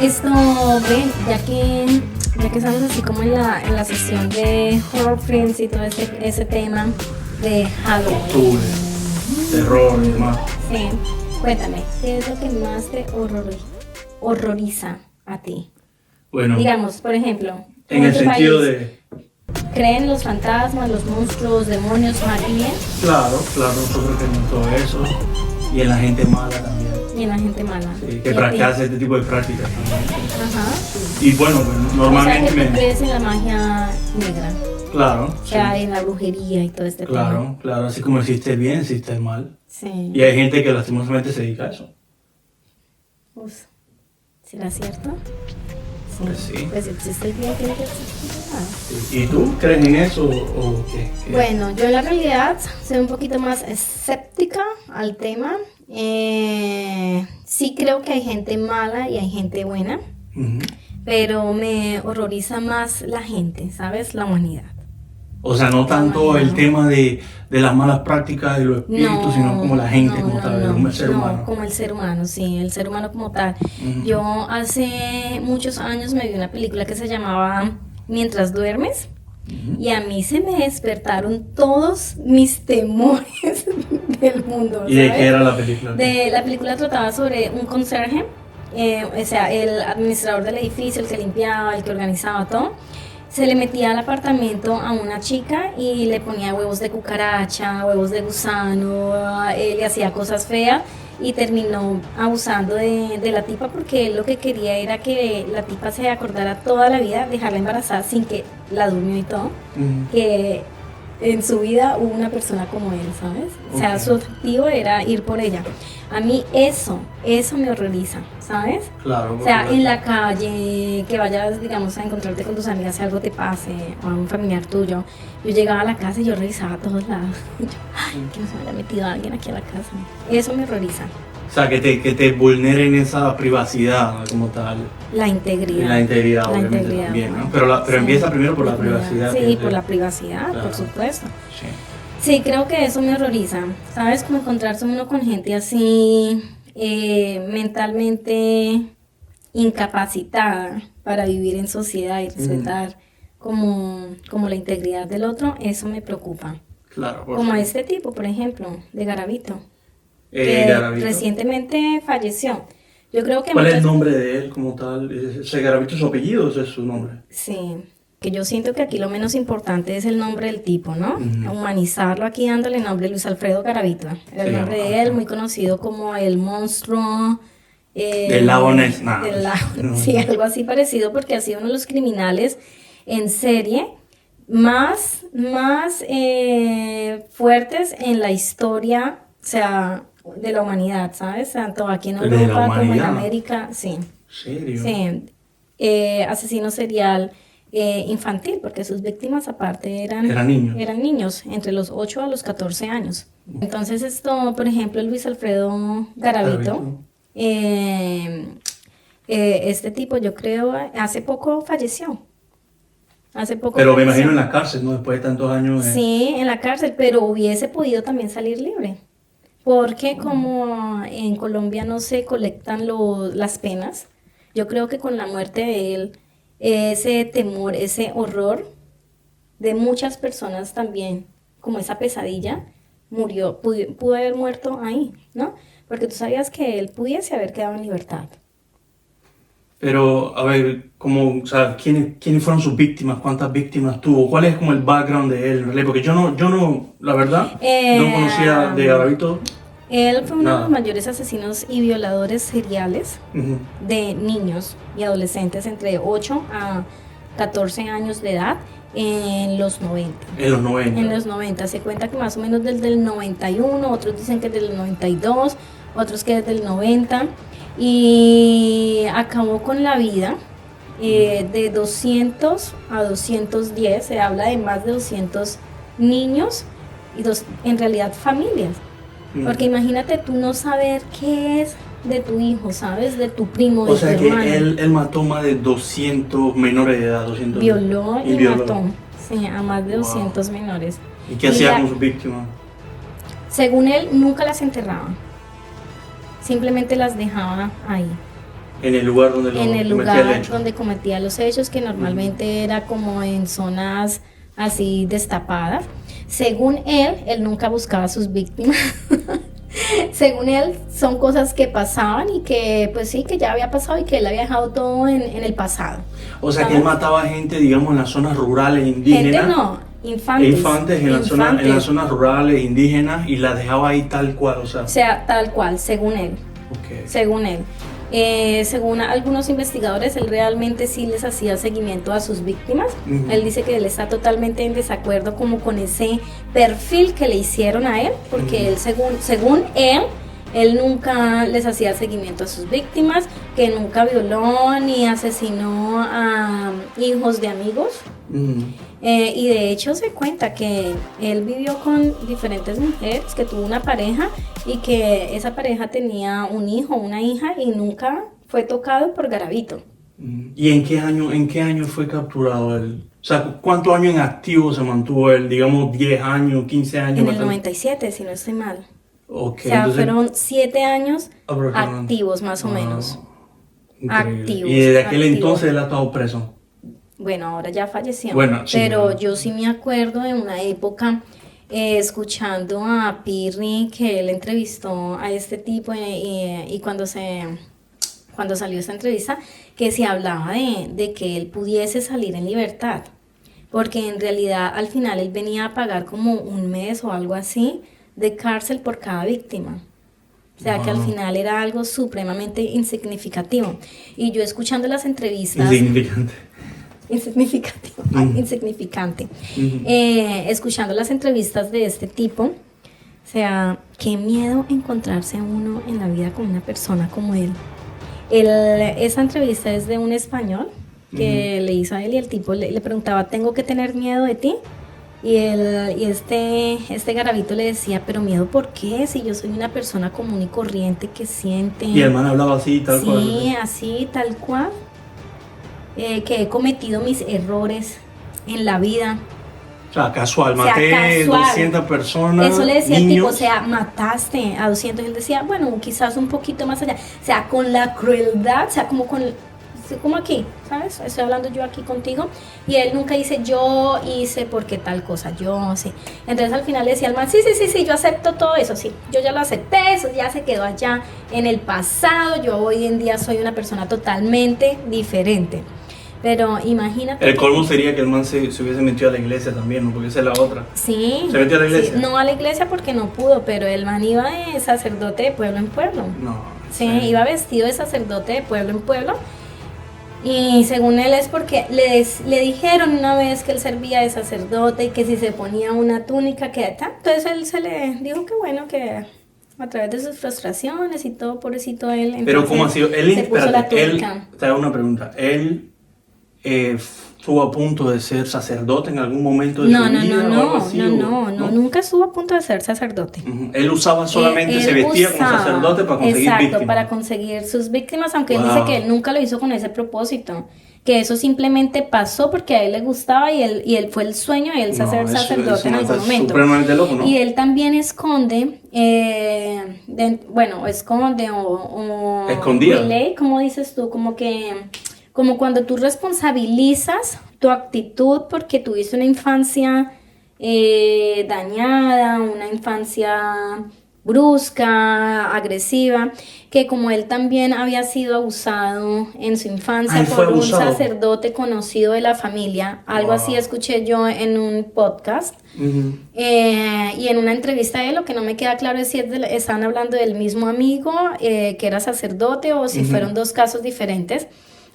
Esto, ven, ya que estamos así como en la sesión de horror films y todo ese tema de Halloween. Octubre, terror y demás. Sí, cuéntame, ¿qué es lo que más te horroriza a ti? Bueno, Digamos, por ejemplo, en el tu sentido país, de... ¿creen los fantasmas, los monstruos, demonios, magia Claro, nosotros tenemos todo eso. Y en la gente mala también. y en la gente mala? Sí, ¿Y que a ti? practica este tipo de prácticas también. Ajá. Y bueno, pues, normalmente O sea, que tú crees en la magia negra, Claro, o sí, sea, en la brujería y todo este tema. claro, así como existe el bien, existe el mal. Sí. Y hay gente que lastimosamente se dedica a eso. Uf, ¿será cierto? Sí. Pues sí. Pues si existe el bien, tiene que existir el mal. ¿Y tú crees en eso o qué? Bueno, yo en la realidad soy un poquito más escéptica al tema. Sí creo que hay gente mala y hay gente buena, Ujú. pero me horroriza más la gente, ¿sabes? La humanidad. O sea, no tanto el tema de las malas prácticas y los espíritus, sino como la gente como tal, el ser humano. Como el ser humano, sí, el ser humano como tal. Ujú. Yo hace muchos años me vi una película que se llamaba Mientras duermes. Y a mí se me despertaron todos mis temores del mundo. ¿Y de ¿sabes? qué era la película? La película trataba sobre un conserje, o sea, el administrador del edificio, el que limpiaba, el que organizaba todo. Se le metía al apartamento a una chica y le ponía huevos de cucaracha, huevos de gusano, le hacía cosas feas y terminó abusando de la tipa porque él lo que quería era que la tipa se acordara toda la vida, dejarla embarazada sin que la durmió y todo, Ujú. que en su vida hubo una persona como él, ¿sabes? O sea, Ok. su objetivo era ir por ella. A mí eso me horroriza, ¿sabes? Claro. O sea, porque- en la calle, que vayas, digamos, a encontrarte con tus amigas, si algo te pase, o a un familiar tuyo. Yo llegaba a la casa y yo revisaba a todos lados. Y yo, ay, que no se me haya metido alguien aquí a la casa. Eso me horroriza. O sea, que te vulneren esa privacidad, ¿no? Como tal. La integridad. Y la integridad, La obviamente, integridad, también, ¿no? ¿no? Pero Sí. empieza primero por la privacidad. Sí, que- por la privacidad, Claro. por supuesto. Sí. Sí, creo que eso me horroriza. ¿Sabes? Como encontrarse uno con gente así, mentalmente incapacitada para vivir en sociedad y respetar como la integridad del otro, eso me preocupa. Claro, por Como supuesto. este tipo, por ejemplo, de Garavito, que Garavito. recientemente falleció. Yo creo que ¿Cuál es el muchas- nombre de él como tal? ¿Ese Garavito es su apellido o ese es su nombre? Sí, que yo siento que aquí lo menos importante es el nombre del tipo, ¿no? Ujú. Humanizarlo aquí dándole nombre Luis Alfredo Garavito. Era el Sí, nombre de él, muy conocido como el monstruo. Del lago Ness, nada. Del lago, No. sí, algo así parecido, porque ha sido uno de los criminales en serie más fuertes en la historia, o sea, de la humanidad, ¿sabes? Tanto aquí en ¿De la Europa como en humanidad? América, sí. ¿Serio? Sí, asesino serial infantil, porque sus víctimas aparte Eran niños. eran niños, entre los 8 a los 14 años. Entonces esto, por ejemplo, Luis Alfredo Garavito, este tipo yo creo hace poco falleció. Hace poco Pero me falleció. imagino en la cárcel, ¿no? Después de tantos años. Sí, en la cárcel, pero hubiese podido también salir libre. Porque como en Colombia no se colectan las penas, yo creo que con la muerte de él, ese temor, ese horror de muchas personas también, como esa pesadilla, pudo haber muerto ahí, ¿no? Porque tú sabías que él pudiese haber quedado en libertad. Pero, a ver, o sea, ¿quiénes fueron sus víctimas? ¿Cuántas víctimas tuvo? ¿Cuál es como el background de él en realidad? Porque yo no, la verdad, no conocía de Garavito. Él fue uno de Nada. los mayores asesinos y violadores seriales Ujú. de niños y adolescentes entre 8 a 14 años de edad en los 90. En los 90. En los 90, se cuenta que más o menos desde el 91, otros dicen que desde el 92, otros que desde el 90, y acabó con la vida de 200 a 210, se habla de más de 200 niños y en realidad familias. Mm. Porque imagínate tú no saber qué es de tu hijo, ¿sabes? De tu primo, de O sea tu que hermano. él mató más de 200 menores de edad, 200. Violó y violó. mató, sí, a más de Wow. 200 menores. ¿Y qué Y hacía la- con sus víctimas? Según él, nunca las enterraba. Simplemente las dejaba ahí. En el lugar donde donde cometía los hechos, que normalmente era como en zonas así destapadas. Según él nunca buscaba a sus víctimas. Según él, son cosas que pasaban y que, pues sí, que ya había pasado y que él había dejado todo en el pasado. O sea, que él mataba gente, digamos, en las zonas rurales indígenas. Gente no, infantes. Infantes en las zonas rurales indígenas y las dejaba ahí tal cual, o sea. Tal cual, según él. Okay. Según él. Según algunos investigadores, él realmente sí les hacía seguimiento a sus víctimas. Uh-huh. Él dice que él está totalmente en desacuerdo como con ese perfil que le hicieron a él, porque él, según él nunca les hacía seguimiento a sus víctimas, que nunca violó ni asesinó a hijos de amigos. Uh-huh. Y de hecho se cuenta que él vivió con diferentes mujeres, que tuvo una pareja y que esa pareja tenía un hijo, una hija y nunca fue tocado por Garavito. ¿Y en qué año fue capturado él? O sea, ¿cuántos años en activo se mantuvo él? Digamos 10 años, 15 años. En el 97, si no estoy mal. Okay, o sea, entonces, fueron 7 años activos más o menos. Activos. Y desde aquel entonces él ha estado preso. Bueno, ahora ya falleció, bueno, sí, pero yo sí me acuerdo de una época escuchando a Pirri, que él entrevistó a este tipo y cuando salió esta entrevista, que se hablaba de que él pudiese salir en libertad, porque en realidad al final él venía a pagar como un mes o algo así de cárcel por cada víctima. O sea, que al final era algo supremamente insignificativo. Y yo escuchando las entrevistas... Insignificante. Uh-huh. Escuchando las entrevistas de este tipo, o sea, qué miedo encontrarse uno en la vida con una persona como él. Esa entrevista es de un español que le hizo a él y el tipo le preguntaba, ¿tengo que tener miedo de ti? Y este Garavito le decía, pero miedo, ¿por qué? Si yo soy una persona común y corriente que siente... Y el man hablaba así, tal cual. Sí, así, tal cual. Que he cometido mis errores en la vida. O sea, casual, maté 200 personas. Eso le decía niños. El tipo, o sea, mataste a 200. Él decía, bueno, quizás un poquito más allá. O sea, con la crueldad, o sea, como aquí, ¿sabes? Estoy hablando yo aquí contigo. Y él nunca dice, yo hice porque tal cosa, yo sí. Entonces al final le decía al man, sí, yo acepto todo eso, sí. Yo ya lo acepté, eso ya se quedó allá en el pasado. Yo hoy en día soy una persona totalmente diferente. Pero imagínate. El colmo sería que el man se hubiese metido a la iglesia también, ¿no? Porque esa es la otra. Sí. ¿Se metió a la iglesia? Sí, no a la iglesia porque no pudo, pero el man iba de sacerdote de pueblo en pueblo. No. Sí, iba vestido de sacerdote de pueblo en pueblo. Y según él es porque le dijeron una vez que él servía de sacerdote y que si se ponía una túnica, que tal. Entonces él se le dijo que bueno, que a través de sus frustraciones y todo, pobrecito él. Pero ¿cómo ha sido? Se puso la túnica. Te hago una pregunta. Él estuvo a punto de ser sacerdote en algún momento de su vida o algo así, no, nunca estuvo a punto de ser sacerdote. Uh-huh. Él usaba solamente, se vestía como sacerdote para conseguir víctimas. Exacto, para conseguir sus víctimas, aunque él dice que él nunca lo hizo con ese propósito, que eso simplemente pasó porque a él le gustaba y él fue el sueño de él ser sacerdote en algún momento. Supremamente loco, ¿no? Y él también esconde, esconde o escondía. Relay, ¿cómo dices tú? Como cuando tú responsabilizas tu actitud porque tuviste una infancia dañada, una infancia brusca, agresiva, que como él también había sido abusado en su infancia por un sacerdote conocido de la familia, algo así escuché yo en un podcast, y en una entrevista de él, lo que no me queda claro es si están hablando del mismo amigo que era sacerdote o si fueron dos casos diferentes.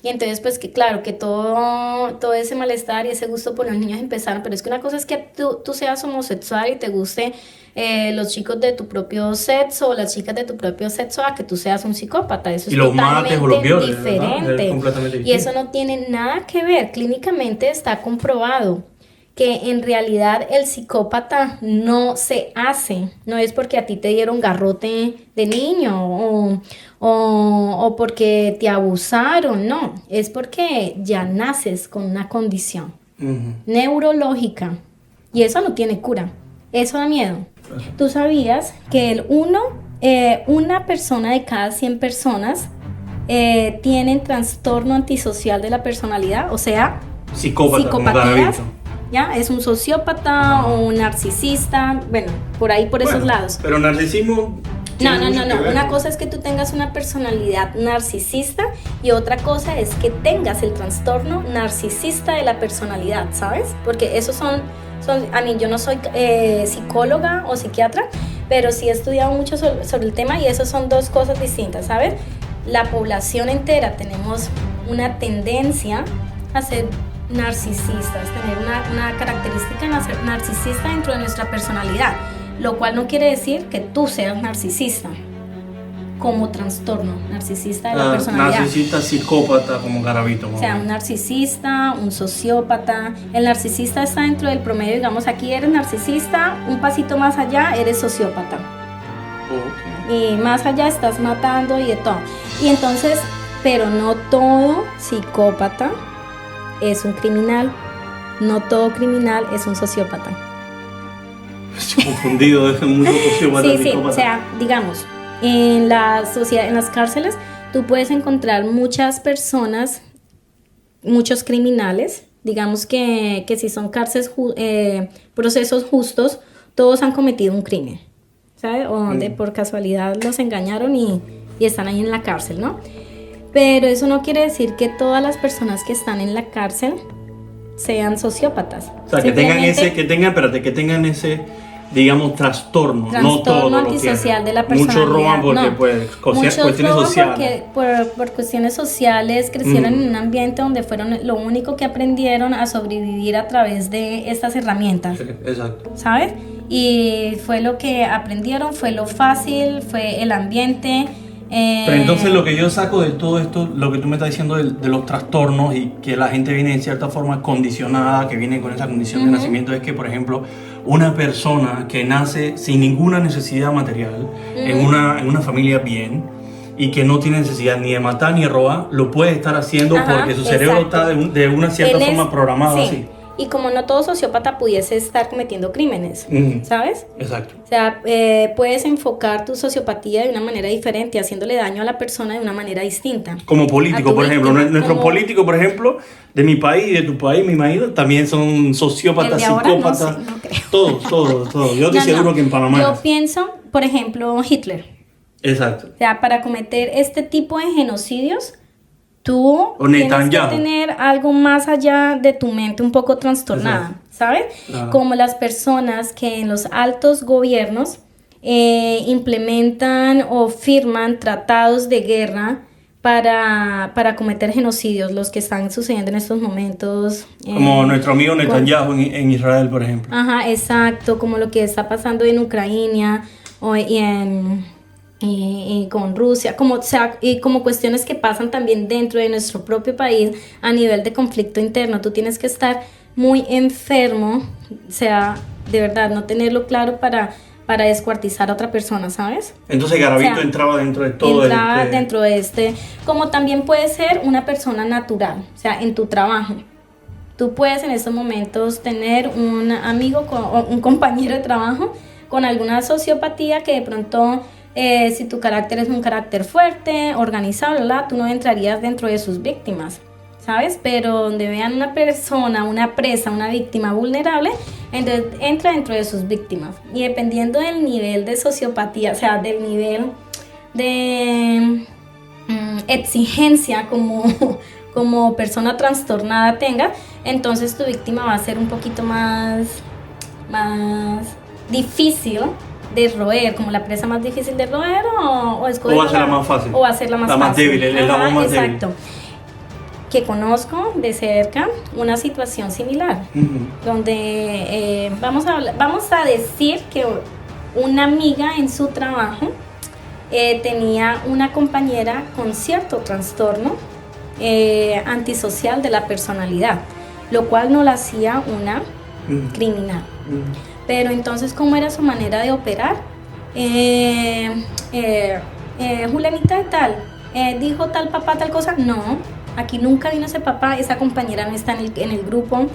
Y entonces, pues, que claro, que todo ese malestar y ese gusto por los niños empezaron, pero es que una cosa es que tú seas homosexual y te guste los chicos de tu propio sexo o las chicas de tu propio sexo, a que tú seas un psicópata. Eso es totalmente diferente. Y eso no tiene nada que ver. Clínicamente está comprobado que en realidad el psicópata no se hace, no es porque a ti te dieron garrote de niño o porque te abusaron, no, es porque ya naces con una condición neurológica y eso no tiene cura, eso da miedo. ¿Tú sabías que una persona de cada 100 personas tienen trastorno antisocial de la personalidad, o sea, psicopatías, ¿ya? Es un sociópata o un narcisista, bueno, por ahí, por esos lados. Pero narcisismo... No. Una cosa es que tú tengas una personalidad narcisista y otra cosa es que tengas el trastorno narcisista de la personalidad, ¿sabes? Porque esos son a mí, yo no soy psicóloga o psiquiatra, pero sí he estudiado mucho sobre el tema y esos son dos cosas distintas, ¿sabes? La población entera tenemos una tendencia a ser narcisistas, tener una característica narcisista dentro de nuestra personalidad, lo cual no quiere decir que tú seas narcisista como trastorno narcisista de la personalidad. Narcisista, psicópata, como Garavito. O sea, un narcisista, un sociópata. El narcisista está dentro del promedio, digamos, aquí eres narcisista, un pasito más allá eres sociópata. Okay. Y más allá estás matando y de todo. Y entonces, pero no todo psicópata es un criminal. No todo criminal es un sociópata. Estoy confundido, es mucho sociópata. Sí, o sea, digamos, en la sociedad, en las cárceles, tú puedes encontrar muchas personas, muchos criminales, digamos que si son cárceles, procesos justos, todos han cometido un crimen, ¿sabes? O de por casualidad los engañaron y están ahí en la cárcel, ¿no? Pero eso no quiere decir que todas las personas que están en la cárcel sean sociópatas. O sea, que tengan ese, digamos, trastorno no todos antisocial de la personalidad. Muchos roban porque cuestiones sociales. Por cuestiones sociales crecieron en un ambiente donde fueron lo único que aprendieron a sobrevivir a través de estas herramientas. Sí, exacto. ¿Sabes? Y fue lo que aprendieron, fue lo fácil, fue el ambiente. Pero entonces lo que yo saco de todo esto, lo que tú me estás diciendo de los trastornos y que la gente viene en cierta forma condicionada, que viene con esa condición de nacimiento, es que, por ejemplo, una persona que nace sin ninguna necesidad material, en una familia bien, y que no tiene necesidad ni de matar ni de robar, lo puede estar haciendo porque su cerebro está de una cierta forma programado así. Y como no todo sociópata pudiese estar cometiendo crímenes, ¿sabes? Exacto. O sea, puedes enfocar tu sociopatía de una manera diferente, haciéndole daño a la persona de una manera distinta. Como político, por ejemplo. Nuestros políticos, por ejemplo, de mi país y de tu país, mi marido, también son sociópatas, psicópatas. No creo. Todos. Yo estoy seguro que en Panamá. Yo pienso, por ejemplo, Hitler. Exacto. O sea, para cometer este tipo de genocidios, tú tienes que tener algo más allá de tu mente un poco trastornada, ¿sabes? Como las personas que en los altos gobiernos implementan o firman tratados de guerra para cometer genocidios, los que están sucediendo en estos momentos. Como nuestro amigo Netanyahu en Israel, por ejemplo. Ajá, exacto, como lo que está pasando en Ucrania y con Rusia, y como cuestiones que pasan también dentro de nuestro propio país a nivel de conflicto interno. Tú tienes que estar muy enfermo, o sea, de verdad, no tenerlo claro para descuartizar a otra persona, ¿sabes? Entonces Garavito entraba dentro de todo. Entraba dentro de como también puede ser una persona natural, o sea, en tu trabajo. Tú puedes en estos momentos tener un amigo o un compañero de trabajo con alguna sociopatía que de pronto... si tu carácter es un carácter fuerte, organizado, tú no entrarías dentro de sus víctimas, ¿sabes? Pero donde vean una persona, una presa, una víctima vulnerable, entonces entra dentro de sus víctimas. Y dependiendo del nivel de sociopatía, o sea, del nivel de exigencia como persona trastornada tenga, entonces tu víctima va a ser un poquito más difícil de roer, como la presa más difícil de roer o va a ser la más fácil. O va a ser la más fácil. Más débil, el lado más débil. Exacto. Que conozco de cerca una situación similar, donde vamos a decir que una amiga en su trabajo tenía una compañera con cierto trastorno antisocial de la personalidad, lo cual no la hacía una criminal. Pero entonces, ¿cómo era su manera de operar? Julianita de tal, dijo tal papá tal cosa. No, aquí nunca vino ese papá, esa compañera no está en el grupo.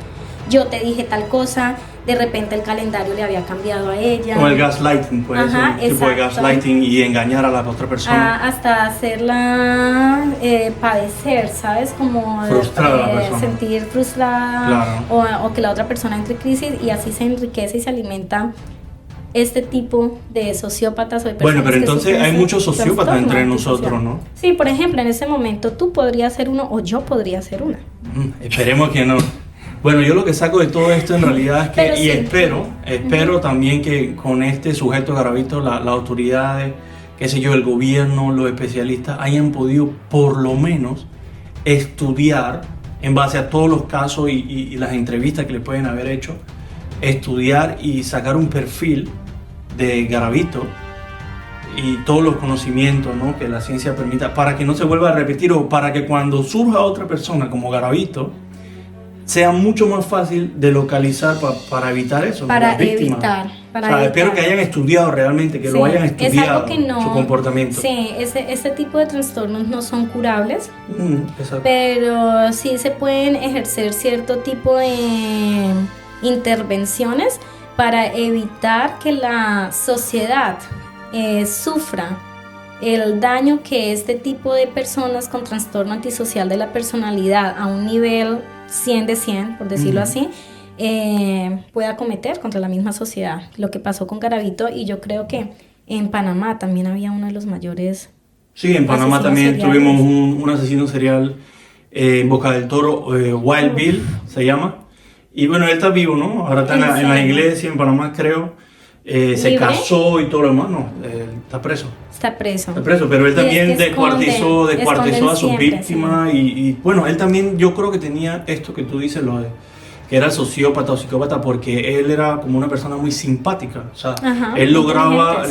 Yo te dije tal cosa, de repente el calendario le había cambiado a ella. O el gaslighting, puede ser un tipo de gaslighting y engañar a la otra persona. Hasta hacerla padecer, ¿sabes? Como sentir frustrada, claro. o que la otra persona entre en crisis y así se enriquece y se alimenta este tipo de sociópatas o de personas. Bueno, pero entonces hay muchos sociópatas entre nosotros, ¿no? Sí, por ejemplo, en ese momento tú podrías ser uno o yo podría ser una. Esperemos que no. Bueno, yo lo que saco de todo esto en realidad es que, y espero también que con este sujeto Garavito, las autoridades, qué sé yo, el gobierno, los especialistas, hayan podido por lo menos estudiar, en base a todos los casos y las entrevistas que le pueden haber hecho, estudiar y sacar un perfil de Garavito y todos los conocimientos, ¿no?, que la ciencia permita, para que no se vuelva a repetir o para que cuando surja otra persona como Garavito, sea mucho más fácil de localizar para evitar eso. Para evitar. Espero que hayan estudiado realmente, que lo hayan estudiado, es algo que no, su comportamiento. Sí, ese tipo de trastornos no son curables, exacto. Pero sí se pueden ejercer cierto tipo de intervenciones para evitar que la sociedad sufra el daño que este tipo de personas con trastorno antisocial de la personalidad a un nivel 100 de 100, por decirlo así, pueda cometer contra la misma sociedad. Lo que pasó con Garavito, y yo creo que en Panamá también había uno de los mayores. Sí, en Panamá también tuvimos un asesino serial en Boca del Toro, Wild Bill se llama. Y bueno, él está vivo, ¿no? Ahora está en la iglesia en Panamá, creo. Se casó y todo lo demás, no, está preso. Está preso, pero él también descuartizó a sus víctimas y bueno, él también, yo creo que tenía esto que tú dices, lo de que era sociópata o psicópata, porque él era como una persona muy simpática, o sea, él lograba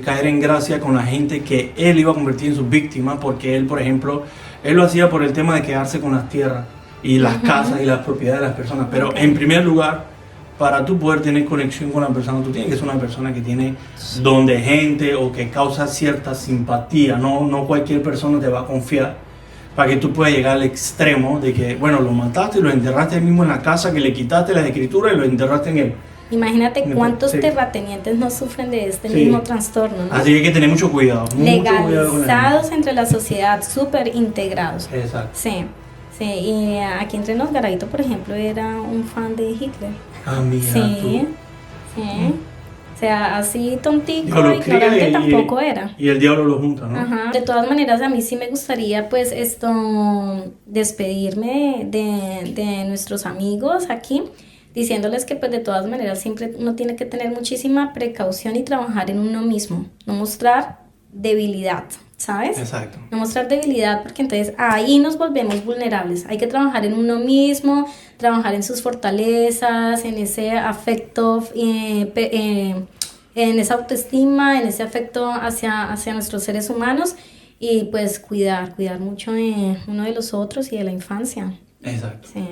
caer en gracia con la gente que él iba a convertir en sus víctimas, porque él, por ejemplo, él lo hacía por el tema de quedarse con las tierras y las casas y las propiedades de las personas, pero en primer lugar, para tú poder tener conexión con la persona, tú tienes que ser una persona que tiene don de gente o que causa cierta simpatía. No cualquier persona te va a confiar para que tú puedas llegar al extremo de que, bueno, lo mataste y lo enterraste ahí mismo en la casa, que le quitaste las escrituras y lo enterraste en él. Imagínate cuántos terratenientes no sufren de este mismo trastorno, ¿no? Así que hay que tener mucho cuidado. Legalizados entre la sociedad, súper integrados. Exacto. Sí. Y aquí entre nos, Garavito, por ejemplo, era un fan de Hitler. Ah, mira. Sí. O sea, así tontico y ignorante tampoco era. Y el diablo lo junta, ¿no? Ajá. De todas maneras, a mí sí me gustaría, pues, despedirme de nuestros amigos aquí, diciéndoles que, pues, de todas maneras, siempre uno tiene que tener muchísima precaución y trabajar en uno mismo, no mostrar debilidad, ¿sabes? Exacto. No mostrar debilidad, porque entonces ahí nos volvemos vulnerables. Hay que trabajar en uno mismo, trabajar en sus fortalezas, en ese afecto, en esa autoestima, en ese afecto hacia nuestros seres humanos y pues cuidar mucho de uno de los otros y de la infancia. Exacto. Sí.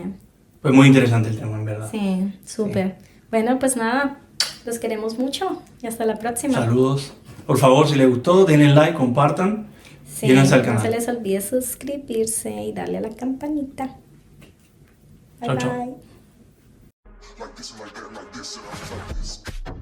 Pues muy interesante el tema, en verdad. Sí, súper. Sí. Bueno, pues nada, los queremos mucho y hasta la próxima. Saludos. Por favor, si les gustó, denle like, compartan y únanse al canal. No se les olvide suscribirse y darle a la campanita. Bye, chao, bye. Chao.